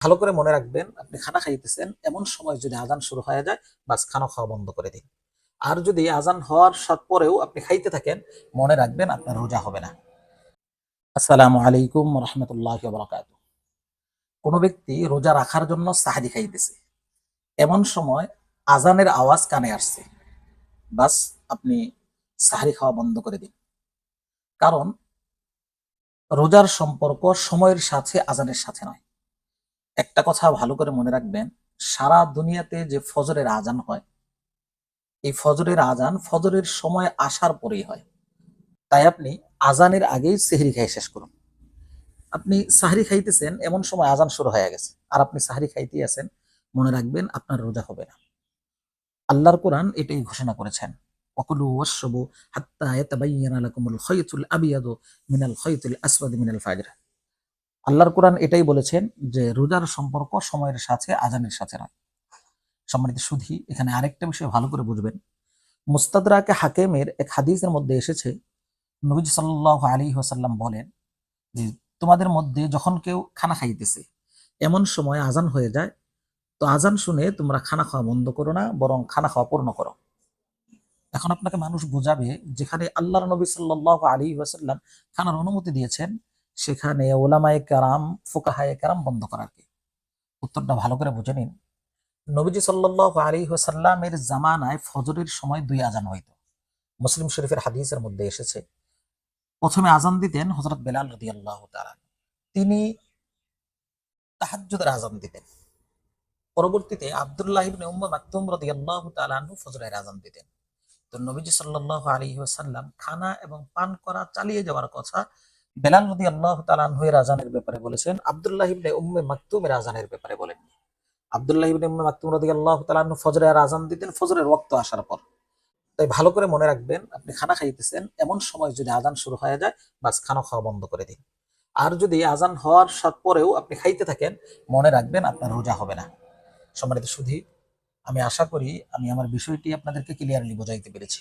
ভালো করে মনে রাখবেন, আপনি খানা খাইতেছেন এমন সময় যদি আজান শুরু হয়ে যায়, বাস খানা খাওয়া বন্ধ করে দিন। আর যদি আজান হওয়ার সাথ পরেও আপনি খাইতে থাকেন, মনে রাখবেন আপনার রোজা হবে না। আসসালামু আলাইকুম রহমতুল্লাহ বরকাত। কোনো ব্যক্তি রোজা রাখার জন্য সাহারি খাইতেছে, এমন সময় আজানের আওয়াজ কানে আসছে, বাস আপনি সাহারি খাওয়া বন্ধ করে দিন। কারণ রোজার সম্পর্ক সময়ের সাথে আজানের সাথে নয়। একটা কথা ভালো করে মনে রাখবেন, সারা দুনিয়াতে যে ফজরের আজান হয়, এই ফজরের আজান ফজরের সময় আসার পরেই হয়। তাই আপনি আজানের আগেই সেহরি খাই শেষ করুন। আপনি সাহরি খাইতেছেন এমন সময় আজান শুরু হয়ে গেছে, আর আপনি সাহরি খাইতেই আছেন, মনে রাখবেন আপনার রোজা হবে না। আল্লাহর কোরআন এটাই ঘোষণা করেছেন, ওকুলু ওয়াশরাবু হাত্তা ইয়াতাবায়্যানা লাকুমুল খায়তুল আবিয়াদু মিনাল খায়তিল আসওয়াদি মিনাল ফাজর। আল্লাহর কোরআন এটাই বলেছেন যে রোজার সম্পর্ক সময়ের সাথে আজানের সাথে নয়। সম্মানিত সুধী, এখানে আরেকটা বিষয় ভালো করে বুঝবেন। মুস্তাদরাকে হাকিমের এক হাদিসের মধ্যে এসেছে, নবীজি সাল্লাল্লাহু আলাইহি ওয়াসাল্লাম বলেন যে তোমাদের মধ্যে যখন কেউ খানা খাইতেছে এমন সময় আজান হয়ে যায়, তো আজান শুনে তোমরা খানা খাওয়া বন্ধ করো না, বরং খানা খাওয়া পূর্ণ করো। এখন আপনাকে মানুষ বোঝাবে, যেখানে আল্লাহর নবী সাল্লাল্লাহু আলাইহি ওয়াসাল্লাম খানার অনুমতি দিয়েছেন, সেখানে ওলামায়ে কেরাম ফুকাহায়ে কেরাম বন্ধ করার কি? উত্তরটা ভালো করে বুঝে নিন। নবীজি সাল্লাল্লাহু আলাইহি ওয়াসাল্লামের জামানায় ফজরের সময় দুই আজান হইতো। মুসলিম শরীফের হাদিসের মধ্যে এসেছে, প্রথমে আজান দিতেন হযরত বেলাল রাদিয়াল্লাহু তাআলা, তিনি তাহাজ্জুদের আজান দিতেন। পরবর্তীতে আব্দুল্লাহ ইবনে মাকতুম রাদিয়াল্লাহু তাআলা আনহু ফজরের আজান দিতেন। তো নবীজি সাল্লাল্লাহু আলাইহি ওয়াসাল্লাম খানা এবং পান করা চালিয়ে যাওয়ার কথা বেলাল রাদিয়াল্লাহু তাআলা আনহু এর আজানের ব্যাপারে বলেছেন, আব্দুল্লাহ ইবনে মাকতুমের আজানের ব্যাপারে বলেননি। আব্দুল্লাহ ইবনে মাকতুম রাদিয়াল্লাহু তাআলা আনহু ফজরের আজান দিতেন ফজরের ওয়াক্ত আসার পর। তাই ভালো করে মনে রাখবেন, আপনি খানা খাইতেছেন এমন সময় যদি আজান শুরু হয়ে যায়, বাস খানা খাওয়া বন্ধ করে দিন। আর যদি আজান হওয়ার সাথ পরেও আপনি খাইতে থাকেন, মনে রাখবেন আপনার রোজা হবে না। সম্মানিত সুধী, আমি আশা করি আমি আমার বিষয়টি আপনাদেরকে ক্লিয়ারলি বোঝাইতে পেরেছি।